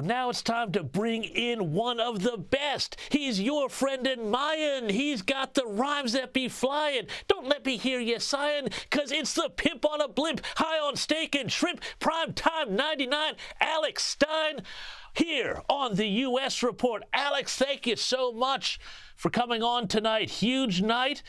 Now it's time to bring in one of the best. He's your friend and mine. He's got the rhymes that be flying. Don't let me hear you sighing, cause it's the pimp on a blimp, high on steak and shrimp, prime time 99, Alex Stein, here on the U.S. Report. Alex, thank you so much for coming on tonight. Huge night.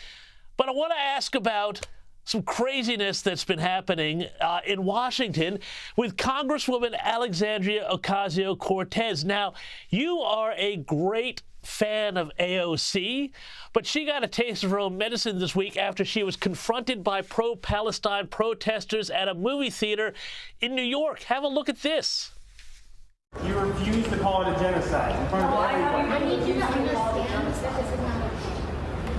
But I want to ask about some craziness that's been happening in Washington with Congresswoman Alexandria Ocasio-Cortez. Now, you are a great fan of AOC, but she got a taste of her own medicine this week after she was confronted by pro-Palestine protesters at a movie theater in New York. Have a look at this. You refuse to call it a genocide in front of everybody. I need you to understand that this is not okay.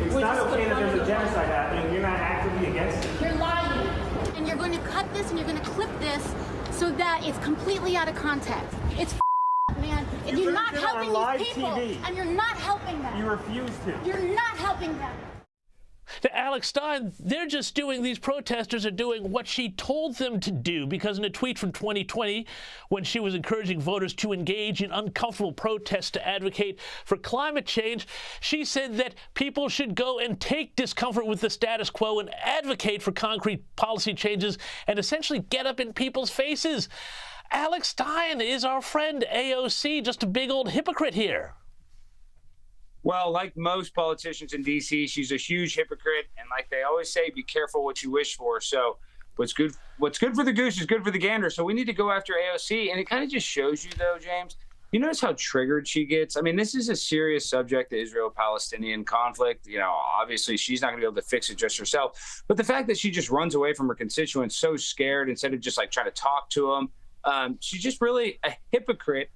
It's not okay that there's a genocide happening. You're not actively against it. You're lying. And you're going to cut this and you're going to clip this so that it's completely out of context. It's man. And you're not helping these people. TV. And you're not helping them. You refuse to. You're not helping them. To Alex Stein, they're just doing, these protesters are doing what she told them to do, because in a tweet from 2020, when she was encouraging voters to engage in uncomfortable protests to advocate for climate change, she said that people should go and take discomfort with the status quo and advocate for concrete policy changes and essentially get up in people's faces. Alex Stein is our friend AOC, just a big old hypocrite here. Well, like most politicians in D.C., she's a huge hypocrite. And like they always say, be careful what you wish for. So what's good for the goose is good for the gander. So we need to go after AOC. And it kind of just shows you, though, James, you notice how triggered she gets? I mean, this is a serious subject, the Israel-Palestinian conflict. You know, obviously, she's not going to be able to fix it just herself. But the fact that she just runs away from her constituents so scared instead of just, like, trying to talk to them, she's just really a hypocrite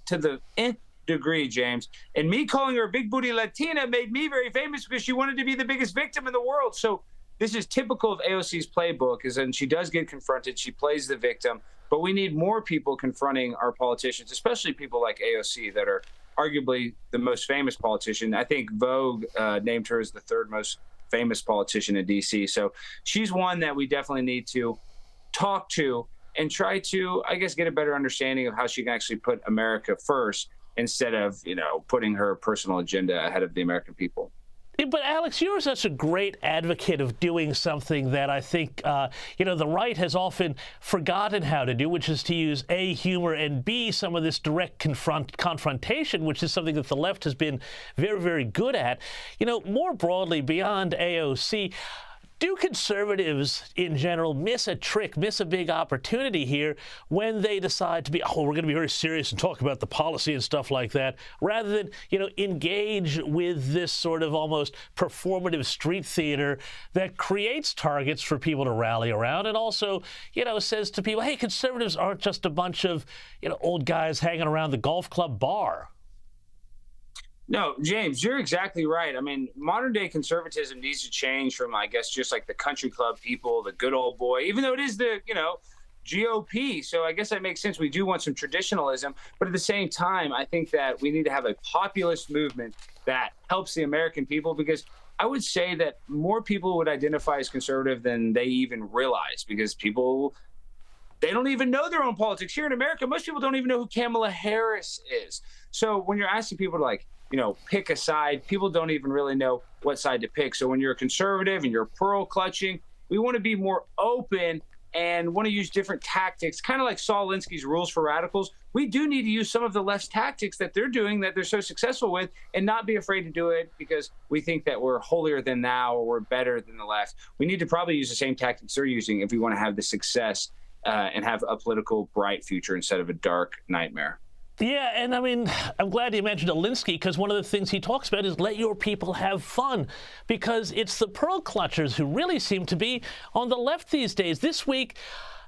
to the nth degree, James. And me calling her a big booty Latina made me very famous because she wanted to be the biggest victim in the world. So this is typical of AOC's playbook, is when she does get confronted, she plays the victim. But we need more people confronting our politicians, especially people like AOC that are arguably the most famous politician. I think Vogue named her as the third most famous politician in D.C. So she's one that we definitely need to talk to and try to, I guess, get a better understanding of how she can actually put America first, instead of, you know, putting her personal agenda ahead of the American people. But, Alex, you're such a great advocate of doing something that I think, you know, the right has often forgotten how to do, which is to use A, humor, and B, some of this direct confrontation, which is something that the left has been very, very good at. You know, more broadly, beyond AOC, do conservatives in general miss a trick, miss a big opportunity here when they decide to be, oh, we're going to be very serious and talk about the policy and stuff like that, rather than, you know, engage with this sort of almost performative street theater that creates targets for people to rally around and also, you know, says to people, hey, conservatives aren't just a bunch of, you know, old guys hanging around the golf club bar. No, James, you're exactly right. I mean, modern day conservatism needs to change from, I guess, just like the country club people, the good old boy, even though it is the, you know, GOP. So I guess that makes sense. We do want some traditionalism. But at the same time, I think that we need to have a populist movement that helps the American people, because I would say that more people would identify as conservative than they even realize, because people, they don't even know their own politics. Here in America, most people don't even know who Kamala Harris is. So when you're asking people to, like, you know, pick a side, people don't even really know what side to pick. So when you're a conservative and you're pearl clutching, we want to be more open and want to use different tactics, kind of like Saul Alinsky's rules for radicals. We do need to use some of the left's tactics that they're doing, that they're so successful with, and not be afraid to do it because we think that we're holier than thou or we're better than the left. We need to probably use the same tactics they're using if we want to have the success and have a political bright future instead of a dark nightmare. Yeah, and I mean, I'm glad you mentioned Alinsky, because one of the things he talks about is let your people have fun, because it's the pearl clutchers who really seem to be on the left these days. This week,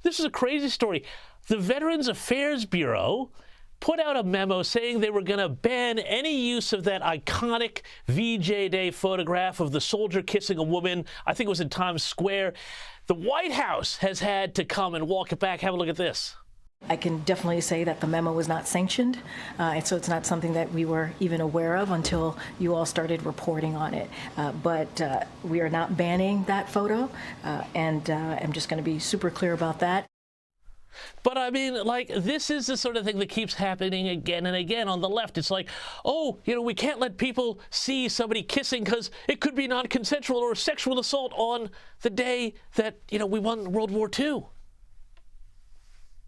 this is a crazy story. The Veterans Affairs Bureau put out a memo saying they were going to ban any use of that iconic VJ Day photograph of the soldier kissing a woman. I think it was in Times Square. The White House has had to come and walk it back. Have a look at this. I can definitely say that the memo was not sanctioned, and so it's not something that we were even aware of until you all started reporting on it. But we are not banning that photo, and I'm just going to be super clear about that. But I mean, like, this is the sort of thing that keeps happening again and again on the left. It's like, oh, we can't let people see somebody kissing because it could be non-consensual or sexual assault on the day that, we won World War II.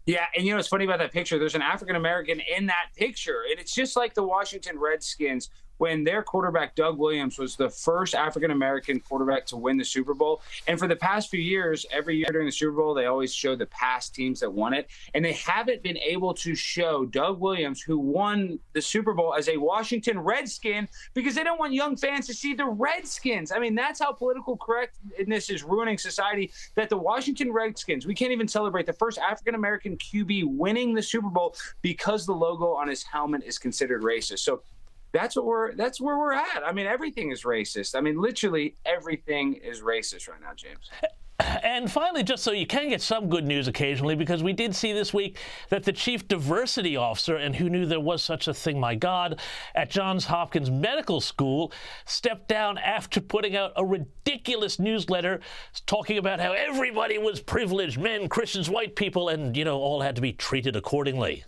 Yeah, and what's funny about that picture, there's an African-American in that picture, and it's just like the Washington Redskins when their quarterback, Doug Williams, was the first African-American quarterback to win the Super Bowl. And for the past few years, every year during the Super Bowl, they always show the past teams that won it, and they haven't been able to show Doug Williams, who won the Super Bowl, as a Washington Redskin because they don't want young fans to see the Redskins. I mean, that's how political correctness is ruining society, that the Washington Redskins, we can't even celebrate the first African-American QB winning the Super Bowl because the logo on his helmet is considered racist. So that's where we're at. I mean, everything is racist. I mean, literally everything is racist right now, James. And finally, just so you can get some good news occasionally, because we did see this week that the chief diversity officer, and who knew there was such a thing, my God, at Johns Hopkins Medical School, stepped down after putting out a ridiculous newsletter talking about how everybody was privileged, men, Christians, white people, and, all had to be treated accordingly.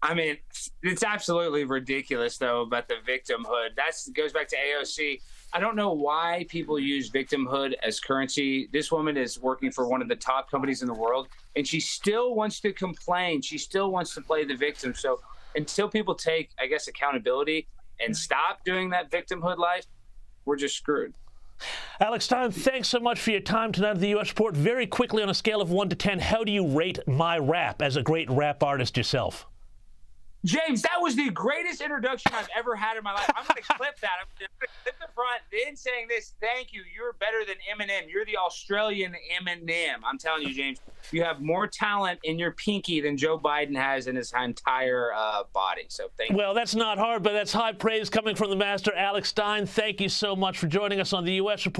I mean, it's absolutely ridiculous, though, about the victimhood. That goes back to AOC. I don't know why people use victimhood as currency. This woman is working for one of the top companies in the world, and she still wants to complain. She still wants to play the victim. So until people take, I guess, accountability and stop doing that victimhood life, we're just screwed. Alex Stein, thanks so much for your time tonight at the U.S. Report. Very quickly, on a scale of 1 to 10, how do you rate my rap as a great rap artist yourself? James, that was the greatest introduction I've ever had in my life. I'm going to clip that. I'm going to clip the front, then saying this, thank you. You're better than Eminem. You're the Australian Eminem. I'm telling you, James, you have more talent in your pinky than Joe Biden has in his entire body. So thank you. Well, that's not hard, but that's high praise coming from the master, Alex Stein. Thank you so much for joining us on the U.S. Report.